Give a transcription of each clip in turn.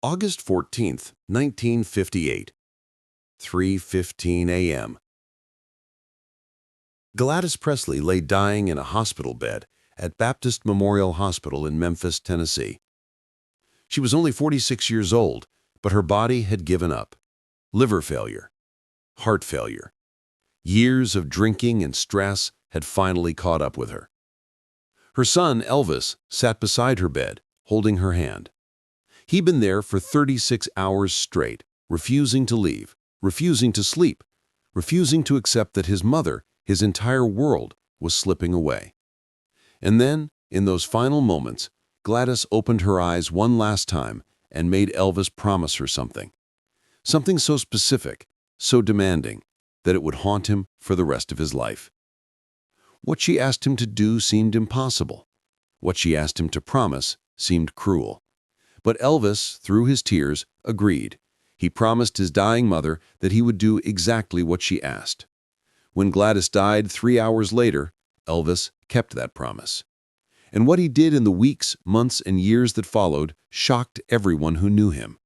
August 14th, 1958, 3:15 a.m. Gladys Presley lay dying in a hospital bed at Baptist Memorial Hospital in Memphis, Tennessee. She was only 46 years old, but her body had given up. Liver failure, heart failure. Years of drinking and stress had finally caught up with her. Her son, Elvis, sat beside her bed, holding her hand. He'd been there for 36 hours straight, refusing to leave, refusing to sleep, refusing to accept that his mother, his entire world, was slipping away. And then, in those final moments, Gladys opened her eyes one last time and made Elvis promise her something. Something so specific, so demanding, that it would haunt him for the rest of his life. What she asked him to do seemed impossible. What she asked him to promise seemed cruel. But Elvis, through his tears, agreed. He promised his dying mother that he would do exactly what she asked. When Gladys died 3 hours later, Elvis kept that promise. And what he did in the weeks, months, and years that followed shocked everyone who knew him.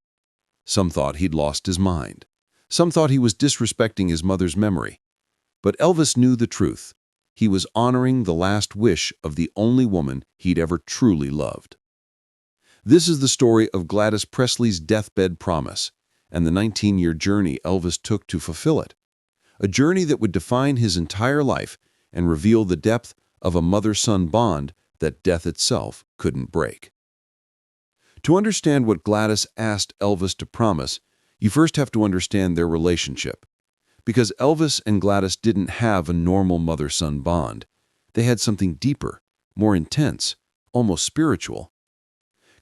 Some thought he'd lost his mind. Some thought he was disrespecting his mother's memory. But Elvis knew the truth. He was honoring the last wish of the only woman he'd ever truly loved. This is the story of Gladys Presley's deathbed promise and the 19-year journey Elvis took to fulfill it. A journey that would define his entire life and reveal the depth of a mother-son bond that death itself couldn't break. To understand what Gladys asked Elvis to promise, you first have to understand their relationship. Because Elvis and Gladys didn't have a normal mother-son bond. They had something deeper, more intense, almost spiritual.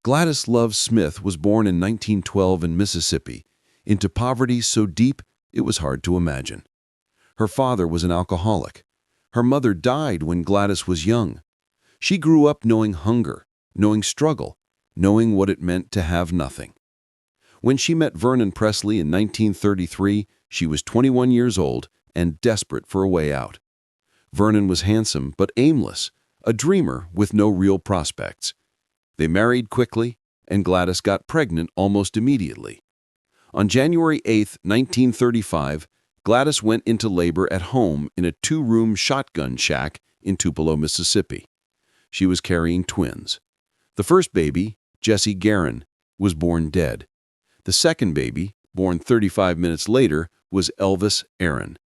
Gladys Love Smith was born in 1912 in Mississippi, into poverty so deep it was hard to imagine. Her father was an alcoholic. Her mother died when Gladys was young. She grew up knowing hunger, knowing struggle, knowing what it meant to have nothing. When she met Vernon Presley in 1933, she was 21 years old and desperate for a way out. Vernon was handsome but aimless, a dreamer with no real prospects. They married quickly, and Gladys got pregnant almost immediately. On January 8, 1935, Gladys went into labor at home in a 2-room shotgun shack in Tupelo, Mississippi. She was carrying twins. The first baby, Jesse Guerin, was born dead. The second baby, born 35 minutes later, was Elvis Aaron.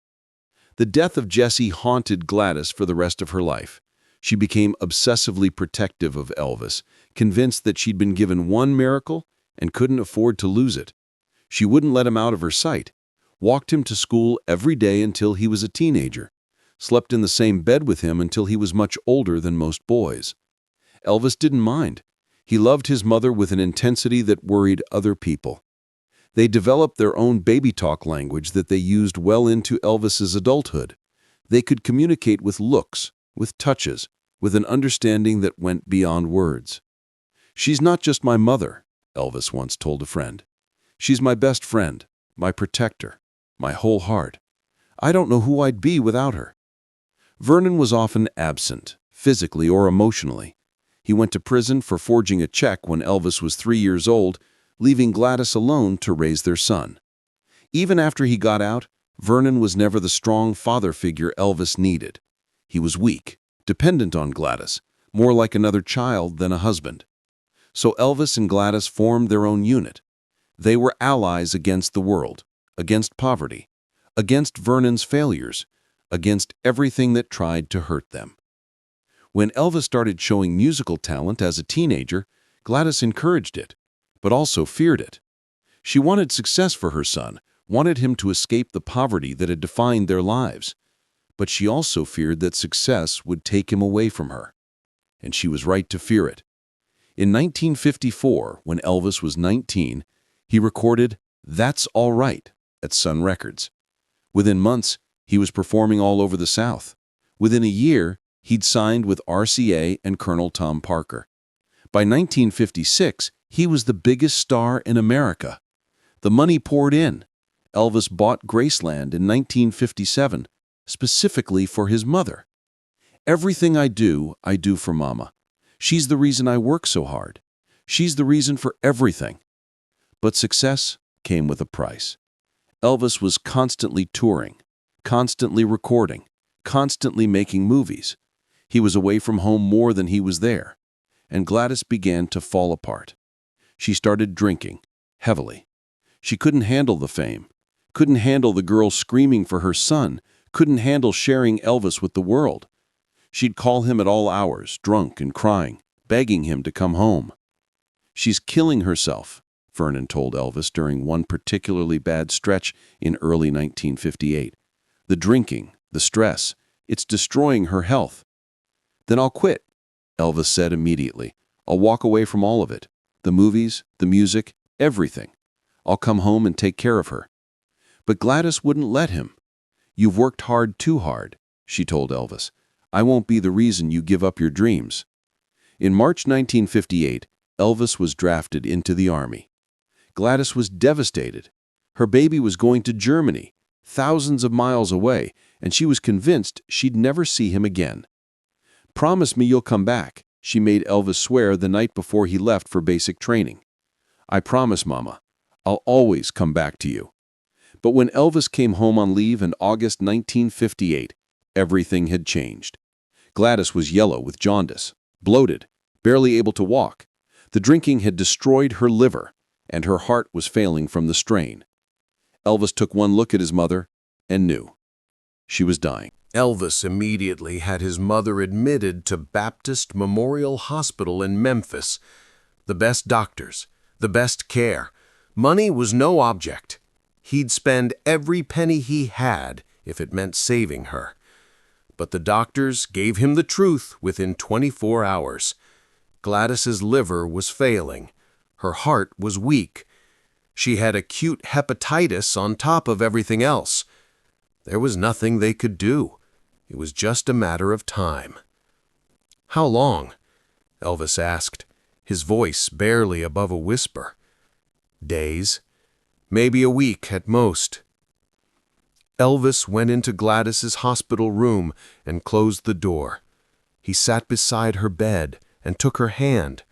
The death of Jesse haunted Gladys for the rest of her life. She became obsessively protective of Elvis, convinced that she'd been given one miracle and couldn't afford to lose it. She wouldn't let him out of her sight, walked him to school every day until he was a teenager, slept in the same bed with him until he was much older than most boys. Elvis didn't mind. He loved his mother with an intensity that worried other people. They developed their own baby talk language that they used well into Elvis's adulthood. They could communicate with looks, with touches, with an understanding that went beyond words. "She's not just my mother," Elvis once told a friend. "She's my best friend, my protector, my whole heart. I don't know who I'd be without her." Vernon was often absent, physically or emotionally. He went to prison for forging a check when Elvis was 3 years old, leaving Gladys alone to raise their son. Even after he got out, Vernon was never the strong father figure Elvis needed. He was weak, dependent on Gladys, more like another child than a husband. So Elvis and Gladys formed their own unit. They were allies against the world, against poverty, against Vernon's failures, against everything that tried to hurt them. When Elvis started showing musical talent as a teenager, Gladys encouraged it, but also feared it. She wanted success for her son, wanted him to escape the poverty that had defined their lives. But she also feared that success would take him away from her. And she was right to fear it. In 1954, when Elvis was 19, he recorded "That's All Right" at Sun Records. Within months, he was performing all over the South. Within a year, he'd signed with RCA and Colonel Tom Parker. By 1956, he was the biggest star in America. The money poured in. Elvis bought Graceland in 1957, specifically for his mother. "Everything I do for Mama. She's the reason I work so hard. She's the reason for everything." But success came with a price. Elvis was constantly touring, constantly recording, constantly making movies. He was away from home more than he was there. And Gladys began to fall apart. She started drinking, heavily. She couldn't handle the fame, couldn't handle the girl screaming for her son, couldn't handle sharing Elvis with the world. She'd call him at all hours, drunk and crying, begging him to come home. "She's killing herself," Vernon told Elvis during one particularly bad stretch in early 1958. "The drinking, the stress, it's destroying her health." "Then I'll quit," Elvis said immediately. "I'll walk away from all of it. The movies, the music, everything. I'll come home and take care of her." But Gladys wouldn't let him. "You've worked hard, too hard," she told Elvis. "I won't be the reason you give up your dreams." In March 1958, Elvis was drafted into the Army. Gladys was devastated. Her baby was going to Germany, thousands of miles away, and she was convinced she'd never see him again. "Promise me you'll come back," she made Elvis swear the night before he left for basic training. "I promise, Mama. I'll always come back to you." But when Elvis came home on leave in August 1958, everything had changed. Gladys was yellow with jaundice, bloated, barely able to walk. The drinking had destroyed her liver, and her heart was failing from the strain. Elvis took one look at his mother and knew. She was dying. Elvis immediately had his mother admitted to Baptist Memorial Hospital in Memphis. The best doctors, the best care. Money was no object. He'd spend every penny he had if it meant saving her. But the doctors gave him the truth within 24 hours. Gladys's liver was failing. Her heart was weak. She had acute hepatitis on top of everything else. There was nothing they could do. It was just a matter of time. "How long?" Elvis asked, his voice barely above a whisper. "Days. Maybe a week at most." Elvis went into Gladys's hospital room and closed the door. He sat beside her bed and took her hand,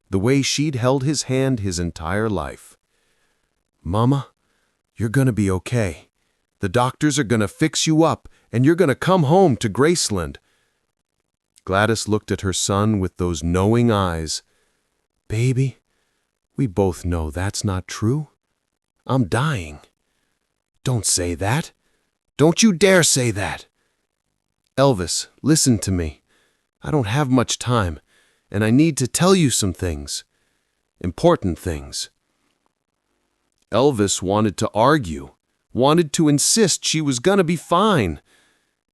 the way she'd held his hand his entire life. "Mama, you're gonna be okay. The doctors are gonna fix you up, and you're gonna come home to Graceland." Gladys looked at her son with those knowing eyes. "Baby, we both know that's not true. I'm dying." "Don't say that. Don't you dare say that." "Elvis, listen to me. I don't have much time, and I need to tell you some things. Important things." Elvis wanted to argue, wanted to insist she was gonna be fine,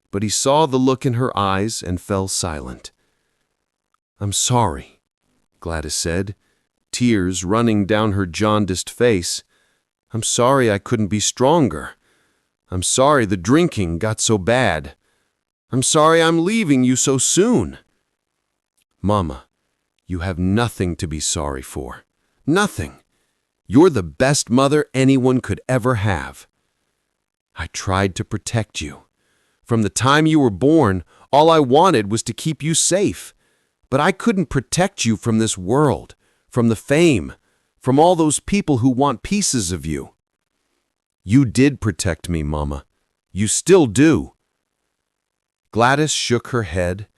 but he saw the look in her eyes and fell silent. "I'm sorry," Gladys said, tears running down her jaundiced face. "I'm sorry I couldn't be stronger. I'm sorry the drinking got so bad. I'm sorry I'm leaving you so soon." "Mama, you have nothing to be sorry for. Nothing. You're the best mother anyone could ever have. I tried to protect you. From the time you were born, all I wanted was to keep you safe. But I couldn't protect you from this world, from the fame, from all those people who want pieces of you. You did protect me, Mama. You still do." Gladys shook her head.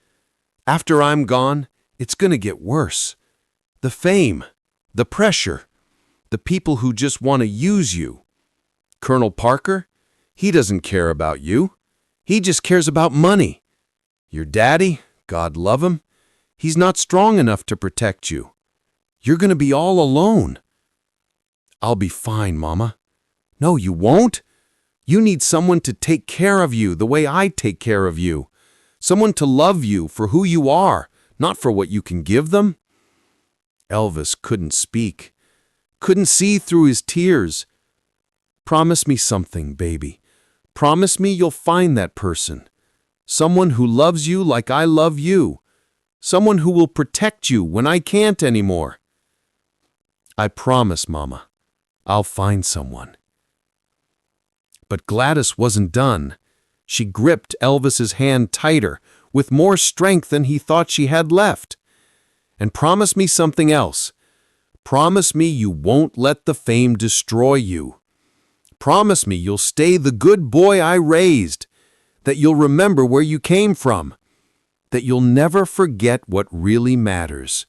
"After I'm gone, it's gonna get worse. The fame, the pressure, the people who just want to use you. Colonel Parker, he doesn't care about you. He just cares about money. Your daddy, God love him, he's not strong enough to protect you. You're gonna be all alone." "I'll be fine, Mama." "No, you won't. You need someone to take care of you the way I take care of you. Someone to love you for who you are, not for what you can give them." Elvis couldn't speak, couldn't see through his tears. "Promise me something, baby. Promise me you'll find that person. Someone who loves you like I love you. Someone who will protect you when I can't anymore." "I promise, Mama. I'll find someone." But Gladys wasn't done. She gripped Elvis's hand tighter, with more strength than he thought she had left. "And promise me something else. Promise me you won't let the fame destroy you. Promise me you'll stay the good boy I raised, that you'll remember where you came from, that you'll never forget what really matters.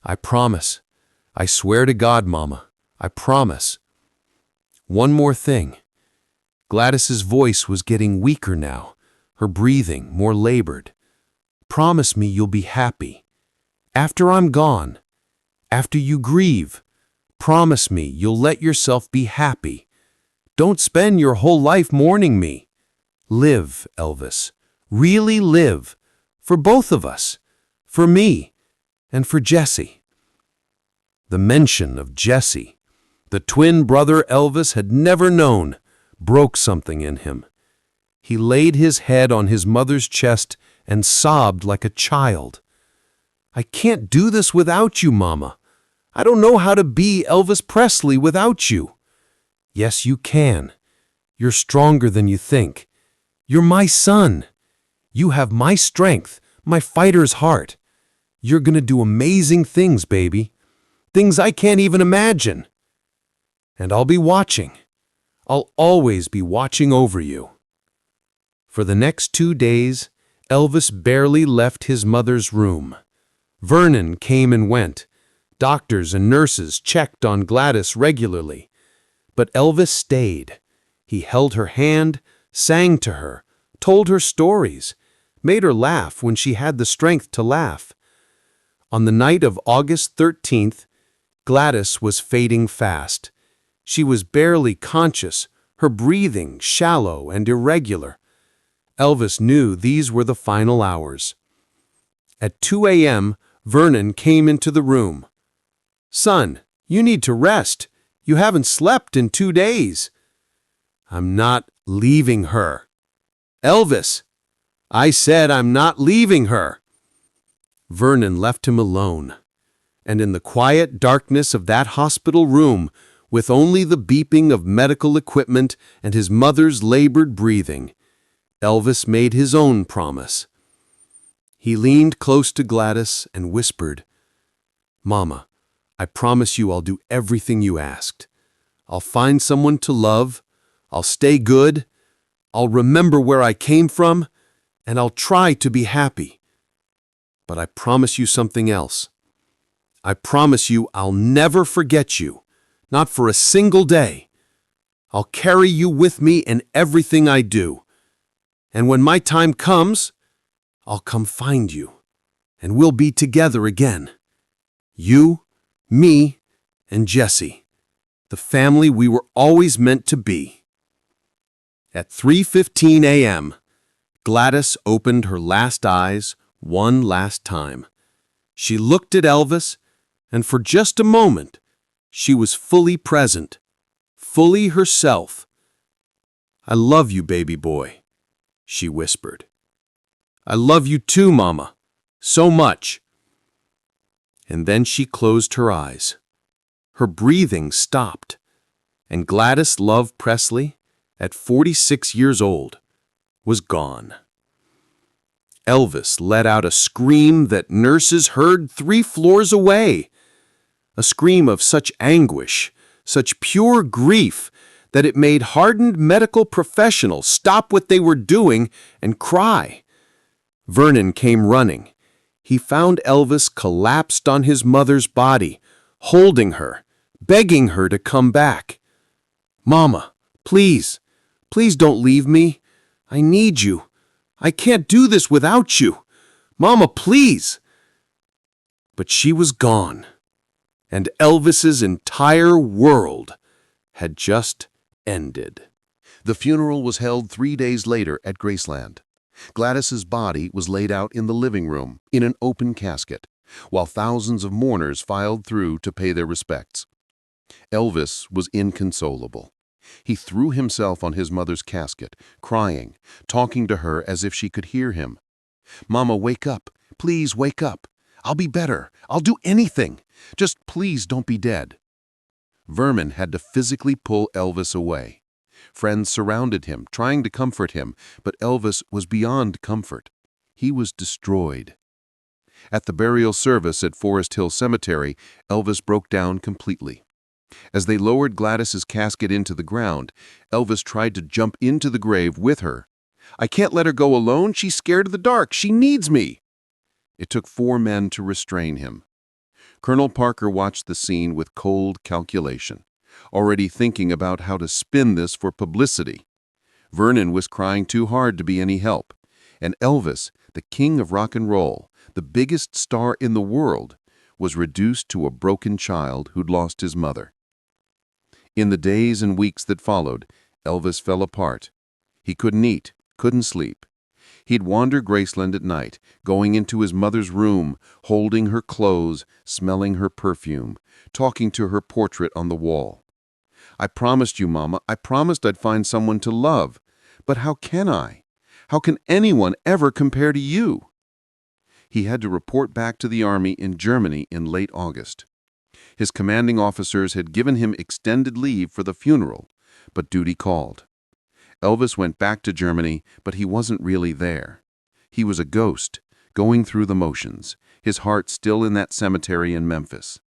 I promise. I swear to God, Mama, I promise. One more thing. Gladys's voice was getting weaker now, her breathing more labored. Promise me you'll be happy. After I'm gone, after you grieve, promise me you'll let yourself be happy. Don't spend your whole life mourning me. Live, Elvis. Really live. For both of us. For me. And for Jesse. The mention of Jesse, the twin brother Elvis had never known, broke something in him. He laid his head on his mother's chest and sobbed like a child. I can't do this without you, Mama. I don't know how to be Elvis Presley without you. Yes, you can. You're stronger than you think. You're my son. You have my strength, my fighter's heart. You're gonna do amazing things, baby. Things I can't even imagine. And I'll be watching. I'll always be watching over you. For the next 2 days, Elvis barely left his mother's room. Vernon came and went. Doctors and nurses checked on Gladys regularly. But Elvis stayed. He held her hand, sang to her, told her stories, made her laugh when she had the strength to laugh. On the night of August 13th, Gladys was fading fast. She was barely conscious, her breathing shallow and irregular. Elvis knew these were the final hours. At 2 a.m., Vernon came into the room. "Son, you need to rest. You haven't slept in 2 days." "I'm not leaving her." "Elvis, I said I'm not leaving her." Vernon left him alone. And in the quiet darkness of that hospital room, with only the beeping of medical equipment and his mother's labored breathing, Elvis made his own promise. He leaned close to Gladys and whispered, "Mama, I promise you I'll do everything you asked. I'll find someone to love, I'll stay good, I'll remember where I came from, and I'll try to be happy. But I promise you something else. I promise you I'll never forget you, not for a single day. I'll carry you with me in everything I do. And when my time comes, I'll come find you, and we'll be together again. You, me, and Jesse, the family we were always meant to be." At 3:15 a.m., Gladys opened her last eyes one last time. She looked at Elvis, and for just a moment, she was fully present, fully herself. "I love you, baby boy," she whispered. "I love you too, Mama, so much." And then she closed her eyes. Her breathing stopped, and Gladys Love Presley, at 46 years old, was gone. Elvis let out a scream that nurses heard 3 floors away. A scream of such anguish, such pure grief, that it made hardened medical professionals stop what they were doing and cry. Vernon came running. He found Elvis collapsed on his mother's body, holding her, begging her to come back. "Mama, please, please don't leave me. I need you. I can't do this without you. Mama, please." But she was gone, and Elvis's entire world had just ended. The funeral was held 3 days later at Graceland. Gladys's body was laid out in the living room in an open casket, while thousands of mourners filed through to pay their respects. Elvis was inconsolable. He threw himself on his mother's casket, crying, talking to her as if she could hear him. "Mama, wake up. Please wake up. I'll be better. I'll do anything. Just please don't be dead." Vernon had to physically pull Elvis away. Friends surrounded him, trying to comfort him, but Elvis was beyond comfort. He was destroyed. At the burial service at Forest Hill Cemetery, Elvis broke down completely. As they lowered Gladys's casket into the ground, Elvis tried to jump into the grave with her. "I can't let her go alone. She's scared of the dark. She needs me." It took 4 men to restrain him. Colonel Parker watched the scene with cold calculation, already thinking about how to spin this for publicity. Vernon was crying too hard to be any help, and Elvis, the king of rock and roll, the biggest star in the world, was reduced to a broken child who'd lost his mother. In the days and weeks that followed, Elvis fell apart. He couldn't eat, couldn't sleep. He'd wander Graceland at night, going into his mother's room, holding her clothes, smelling her perfume, talking to her portrait on the wall. "I promised you, Mama, I promised I'd find someone to love. But how can I? How can anyone ever compare to you?" He had to report back to the army in Germany in late August. His commanding officers had given him extended leave for the funeral, but duty called. Elvis went back to Germany, but he wasn't really there. He was a ghost, going through the motions, his heart still in that cemetery in Memphis.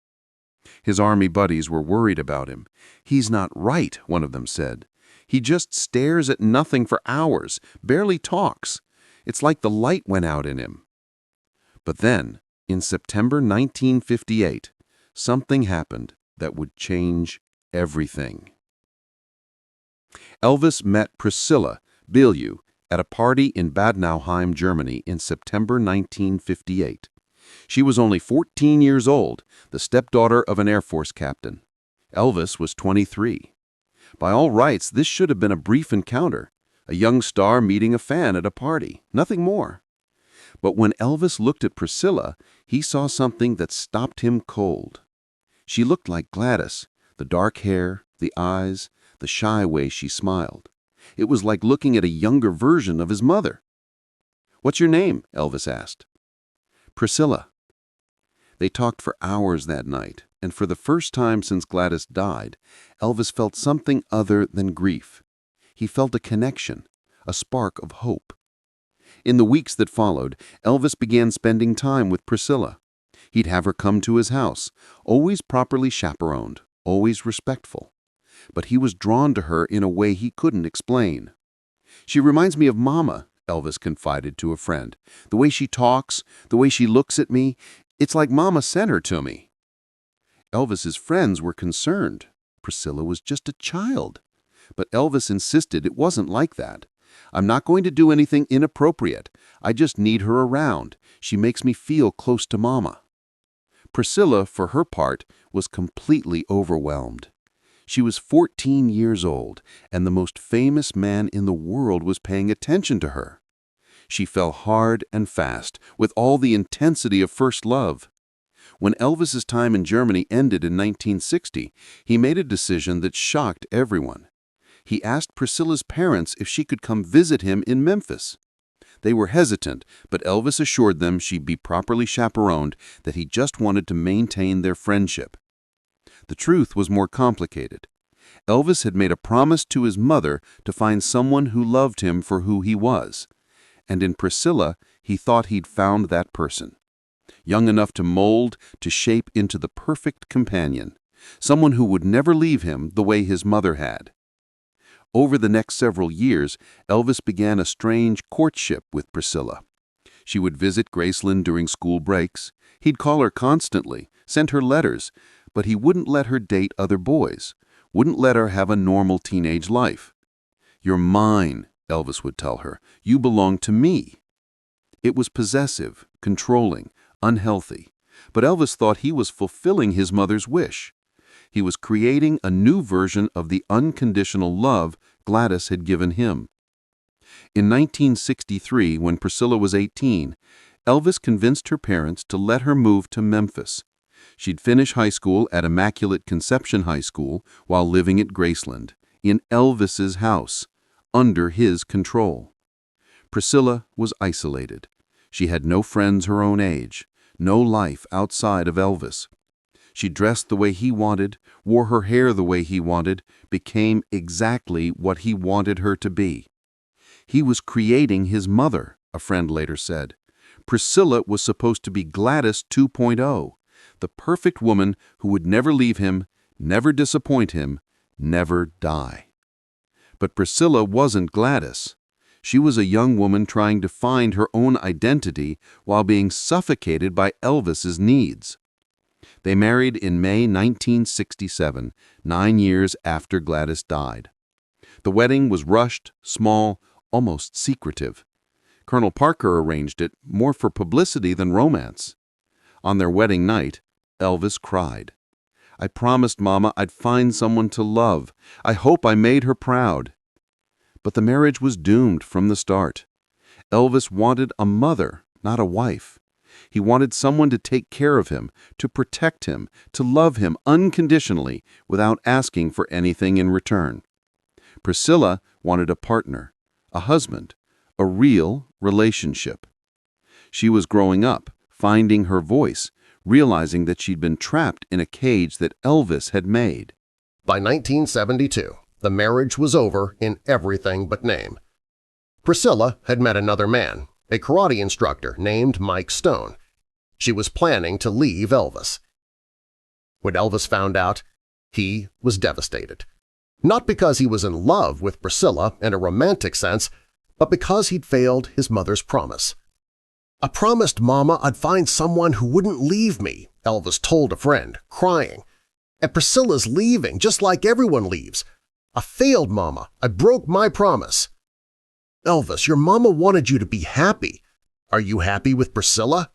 His army buddies were worried about him. "He's not right," one of them said. "He just stares at nothing for hours, barely talks. It's like the light went out in him." But then, in September 1958, something happened that would change everything. Elvis met Priscilla, at a party in Bad Nauheim, Germany in September 1958. She was only 14 years old, the stepdaughter of an Air Force captain. Elvis was 23. By all rights, this should have been a brief encounter, a young star meeting a fan at a party, nothing more. But when Elvis looked at Priscilla, he saw something that stopped him cold. She looked like Gladys, the dark hair, the eyes, the shy way she smiled. It was like looking at a younger version of his mother. "What's your name?" Elvis asked. "Priscilla." They talked for hours that night, and for the first time since Gladys died, Elvis felt something other than grief. He felt a connection, a spark of hope. In the weeks that followed, Elvis began spending time with Priscilla. He'd have her come to his house, always properly chaperoned, always respectful. But he was drawn to her in a way he couldn't explain. "She reminds me of Mama," Elvis confided to a friend. "The way she talks, the way she looks at me, it's like Mama sent her to me." Elvis's friends were concerned. Priscilla was just a child. But Elvis insisted it wasn't like that. "I'm not going to do anything inappropriate. I just need her around. She makes me feel close to Mama." Priscilla, for her part, was completely overwhelmed. She was 14 years old, and the most famous man in the world was paying attention to her. She fell hard and fast, with all the intensity of first love. When Elvis's time in Germany ended in 1960, he made a decision that shocked everyone. He asked Priscilla's parents if she could come visit him in Memphis. They were hesitant, but Elvis assured them she'd be properly chaperoned, that he just wanted to maintain their friendship. The truth was more complicated. Elvis had made a promise to his mother to find someone who loved him for who he was. And in Priscilla, he thought he'd found that person. Young enough to mold, to shape into the perfect companion. Someone who would never leave him the way his mother had. Over the next several years, Elvis began a strange courtship with Priscilla. She would visit Graceland during school breaks. He'd call her constantly, send her letters, but he wouldn't let her date other boys, wouldn't let her have a normal teenage life. "You're mine," Elvis would tell her. "You belong to me." It was possessive, controlling, unhealthy, but Elvis thought he was fulfilling his mother's wish. He was creating a new version of the unconditional love Gladys had given him. In 1963, when Priscilla was 18, Elvis convinced her parents to let her move to Memphis. She'd finish high school at Immaculate Conception High School while living at Graceland, in Elvis's house, under his control. Priscilla was isolated. She had no friends her own age, no life outside of Elvis. She dressed the way he wanted, wore her hair the way he wanted, became exactly what he wanted her to be. He was creating his mother, a friend later said. Priscilla was supposed to be Gladys 2.0, the perfect woman who would never leave him, never disappoint him, never die. But Priscilla wasn't Gladys. She was a young woman trying to find her own identity while being suffocated by Elvis's needs. They married in May 1967, 9 years after Gladys died. The wedding was rushed, small, almost secretive. Colonel Parker arranged it more for publicity than romance. On their wedding night, Elvis cried. "I promised Mama I'd find someone to love. I hope I made her proud." But the marriage was doomed from the start. Elvis wanted a mother, not a wife. He wanted someone to take care of him, to protect him, to love him unconditionally without asking for anything in return. Priscilla wanted a partner, a husband, a real relationship. She was growing up, finding her voice, realizing that she'd been trapped in a cage that Elvis had made. By 1972, the marriage was over in everything but name. Priscilla had met another man, a karate instructor named Mike Stone. She was planning to leave Elvis. When Elvis found out, he was devastated. Not because he was in love with Priscilla in a romantic sense, but because he'd failed his mother's promise. "I promised Mama I'd find someone who wouldn't leave me," Elvis told a friend, crying. "And Priscilla's leaving, just like everyone leaves. I failed, Mama. I broke my promise." "Elvis, your mama wanted you to be happy. Are you happy with Priscilla?"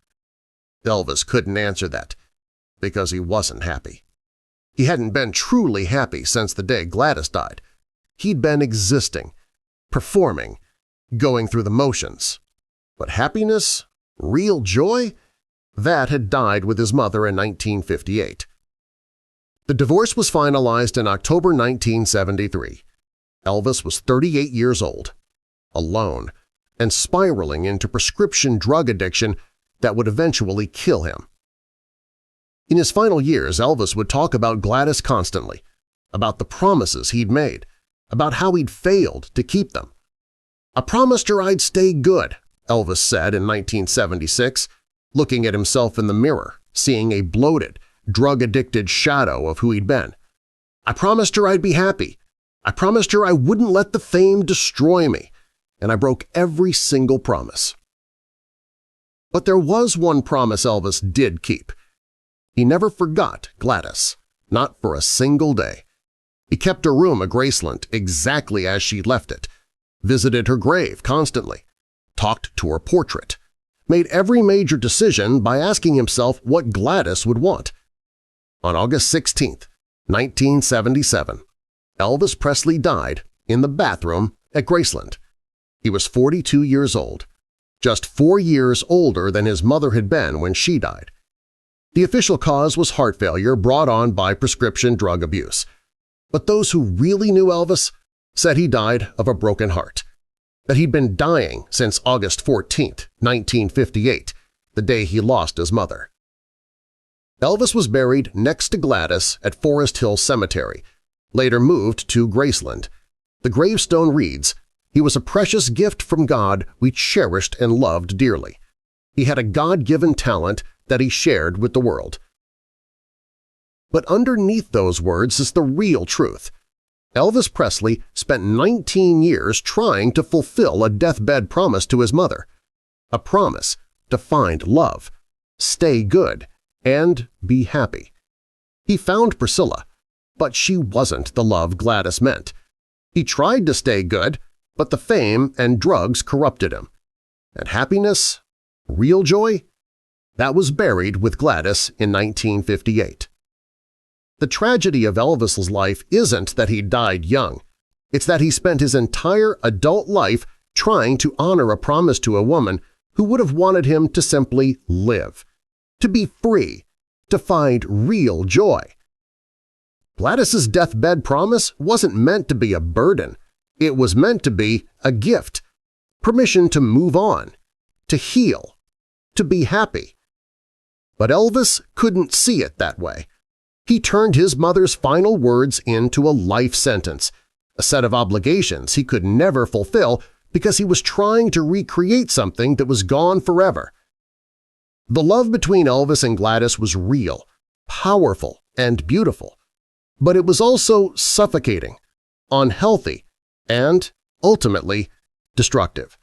Elvis couldn't answer that, because he wasn't happy. He hadn't been truly happy since the day Gladys died. He'd been existing, performing, going through the motions. But happiness, real joy, that had died with his mother in 1958. The divorce was finalized in October 1973. Elvis was 38 years old, alone, and spiraling into prescription drug addiction that would eventually kill him. In his final years, Elvis would talk about Gladys constantly, about the promises he'd made, about how he'd failed to keep them. "I promised her I'd stay good," Elvis said in 1976, looking at himself in the mirror, seeing a bloated, drug-addicted shadow of who he'd been. "I promised her I'd be happy. I promised her I wouldn't let the fame destroy me, and I broke every single promise." But there was one promise Elvis did keep. He never forgot Gladys, not for a single day. He kept her room at Graceland exactly as she left it, visited her grave constantly, talked to her portrait, made every major decision by asking himself what Gladys would want. On August 16, 1977, Elvis Presley died in the bathroom at Graceland. He was 42 years old, just 4 years older than his mother had been when she died. The official cause was heart failure brought on by prescription drug abuse. But those who really knew Elvis said he died of a broken heart, that he'd been dying since August 14, 1958, the day he lost his mother. Elvis was buried next to Gladys at Forest Hill Cemetery, later moved to Graceland. The gravestone reads, "He was a precious gift from God we cherished and loved dearly. He had a God-given talent that he shared with the world." But underneath those words is the real truth. Elvis Presley spent 19 years trying to fulfill a deathbed promise to his mother, a promise to find love, stay good, and be happy. He found Priscilla, but she wasn't the love Gladys meant. He tried to stay good, but the fame and drugs corrupted him. And happiness, real joy, that was buried with Gladys in 1958. The tragedy of Elvis's life isn't that he died young. It's that he spent his entire adult life trying to honor a promise to a woman who would have wanted him to simply live, to be free, to find real joy. Gladys's deathbed promise wasn't meant to be a burden. It was meant to be a gift, permission to move on, to heal, to be happy. But Elvis couldn't see it that way. He turned his mother's final words into a life sentence, a set of obligations he could never fulfill because he was trying to recreate something that was gone forever, The love between Elvis and Gladys was real, powerful, and beautiful, but it was also suffocating, unhealthy, and, ultimately, destructive.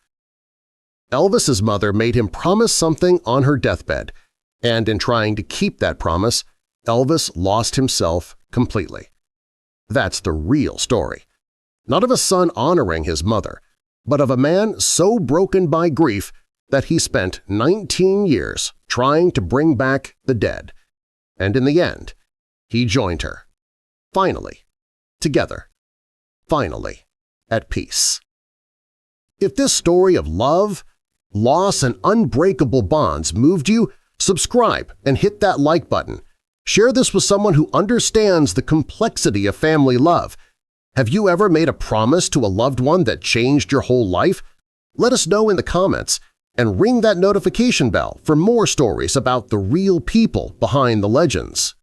Elvis's mother made him promise something on her deathbed, and in trying to keep that promise, Elvis lost himself completely. That's the real story. Not of a son honoring his mother, but of a man so broken by grief that he spent 19 years trying to bring back the dead. And in the end, he joined her. Finally, together. Finally, at peace. If this story of love, loss, and unbreakable bonds moved you, subscribe and hit that like button. Share this with someone who understands the complexity of family love. Have you ever made a promise to a loved one that changed your whole life? Let us know in the comments and ring that notification bell for more stories about the real people behind the legends.